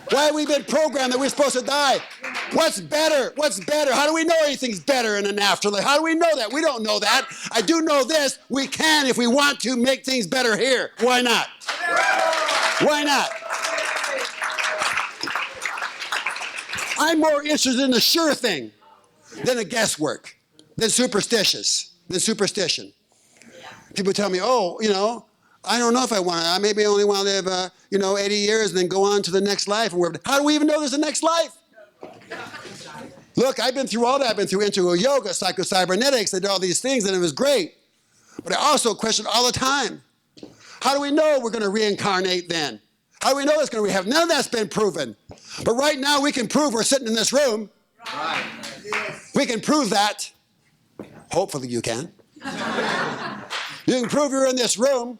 Why have we been programmed that we're supposed to die? What's better? What's better? How do we know anything's better in an afterlife? How do we know that? We don't know that. I do know this. We can, if we want to, make things better here. Why not? Why not? I'm more interested in the sure thing than the guesswork, than superstition. People tell me, oh, I don't know if I want to. I maybe only want to live, 80 years and then go on to the next life. How do we even know there's a next life? Look, I've been through all that. I've been through integral yoga, psycho-cybernetics. I did all these things, and it was great. But I also question all the time, how do we know we're going to reincarnate then? How do we know it's going to have? None of that's been proven. But right now, we can prove we're sitting in this room. Right. We can prove that. Hopefully you can. You can prove you're in this room.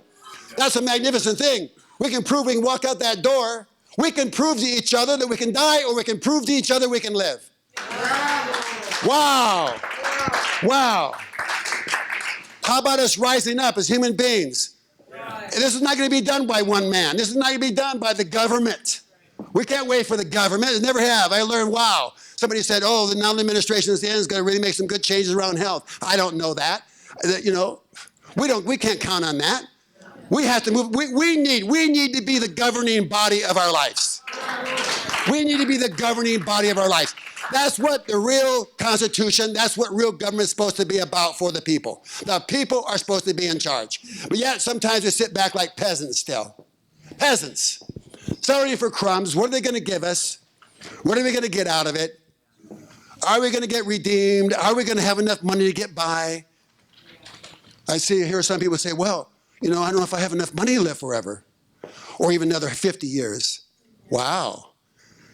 That's a magnificent thing. We can prove we can walk out that door. We can prove to each other that we can die, or we can prove to each other we can live. Wow. Wow. How about us rising up as human beings? This is not going to be done by one man. This is not going to be done by the government. We can't wait for the government. It never have. I learned, wow. Somebody said, oh, the now administration at the end is going to really make some good changes around health. I don't know that. We can't count on that. We have to move. We need to be the governing body of our lives. We need to be the governing body of our lives. That's what the real Constitution, that's what real government is supposed to be about for the people. The people are supposed to be in charge. But yet, sometimes we sit back like peasants still. Peasants. Starting for crumbs. What are they going to give us? What are we going to get out of it? Are we going to get redeemed? Are we going to have enough money to get by? I hear some people say, well, I don't know if I have enough money to live forever. Or even another 50 years. Wow.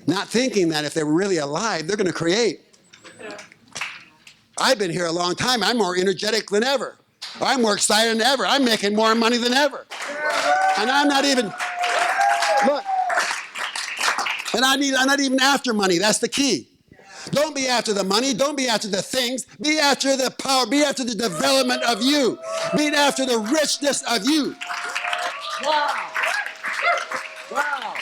Not thinking that if they were really alive, they're going to create. I've been here a long time. I'm more energetic than ever. I'm more excited than ever. I'm making more money than ever. And I'm not even, look, and I'm not even after money. That's the key. Don't be after the money. Don't be after the things. Be after the power. Be after the development of you. Be after the richness of you. Wow. Wow.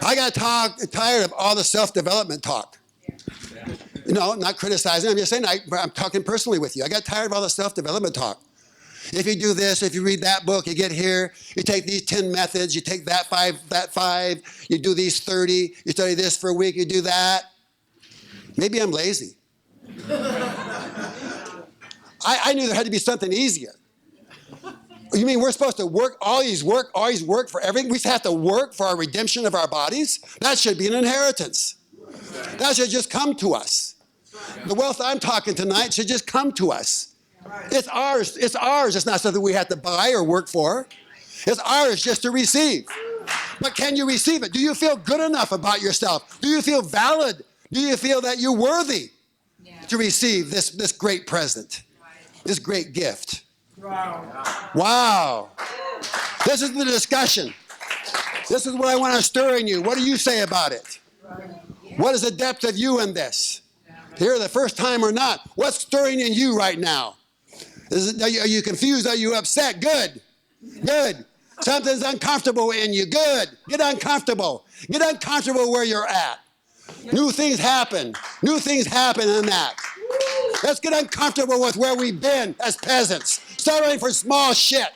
I got tired of all the self-development talk. Not criticizing. I'm just saying, I'm talking personally with you. I got tired of all the self-development talk. If you do this, if you read that book, you get here, you take these 10 methods, you take that five, you do these 30, you study this for a week, you do that. Maybe I'm lazy. I knew there had to be something easier. You mean we're supposed to always work for everything? We have to work for our redemption of our bodies? That should be an inheritance. That should just come to us. The wealth I'm talking tonight should just come to us. It's ours. It's ours. It's not something we have to buy or work for. It's ours just to receive. But can you receive it? Do you feel good enough about yourself? Do you feel valid? Do you feel that you're worthy to receive this great present, this great gift? Wow. This is the discussion. This is what I want to stir in you. What do you say about it? What is the depth of you in this? Here, the first time or not, what's stirring in you right now? Are you confused? Are you upset? Good. Good. Something's uncomfortable in you. Good. Get uncomfortable. Get uncomfortable where you're at. New things happen. New things happen in that. Let's get uncomfortable with where we've been as peasants. Settling for small shit.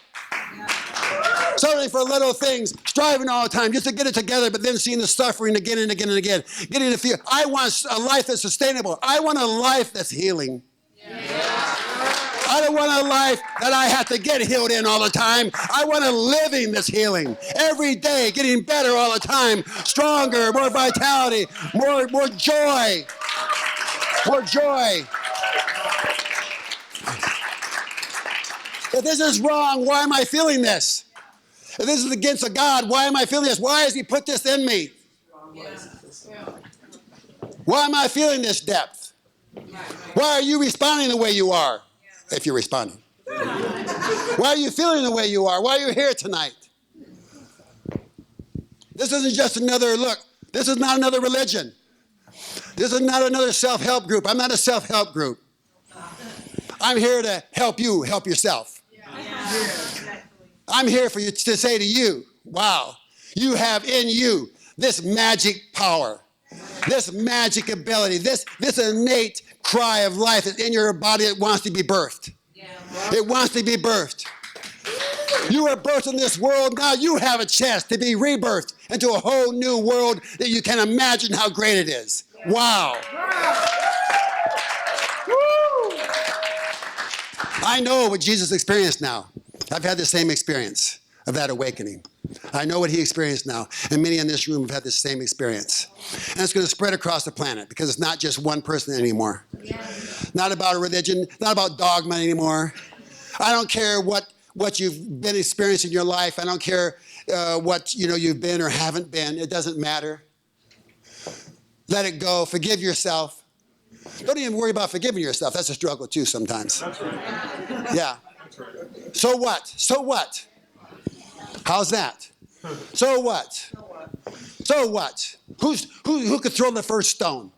Settling for little things. Striving all the time just to get it together, but then seeing the suffering again and again and again. Getting to feel, I want a life that's sustainable. I want a life that's healing. I don't want a life that I have to get healed in all the time. I want a living that's healing. Every day, getting better all the time. Stronger, more vitality, more joy. More joy. If this is wrong, why am I feeling this? If this is against a God, why am I feeling this? Why has he put this in me? Why am I feeling this depth? Why are you responding the way you are? If you're responding. Why are you feeling the way you are? Why are you here tonight? This isn't just another, look, this is not another religion. This is not another self-help group. I'm not a self-help group. I'm here to help you help yourself. I'm here for you to say to you, wow, you have in you this magic power, this magic ability, this innate cry of life that's in your body that wants to be birthed. It wants to be birthed. You were birthed in this world. Now you have a chance to be rebirthed into a whole new world that you can imagine how great it is. Wow. I know what Jesus experienced now. I've had the same experience of that awakening. I know what he experienced now. And many in this room have had the same experience. And it's going to spread across the planet because it's not just one person anymore. Not about a religion, not about dogma anymore. I don't care what you've been experiencing in your life. I don't care what you've been or haven't been. It doesn't matter. Let it go. Forgive yourself. Don't even worry about forgiving yourself. That's a struggle too sometimes. That's right. Yeah. So what? So what? How's that? So what? So what? Who could throw the first stone?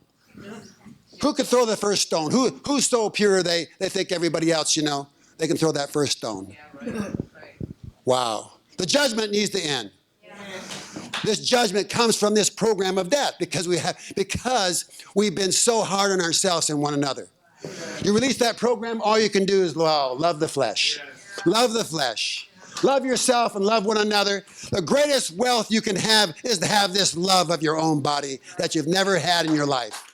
Who could throw the first stone? Who's so pure they think everybody else, they can throw that first stone? Wow. The judgment needs to end. This judgment comes from this program of death because we've been so hard on ourselves and one another. You release that program, all you can do is love the flesh. Love the flesh. Love yourself and love one another. The greatest wealth you can have is to have this love of your own body that you've never had in your life.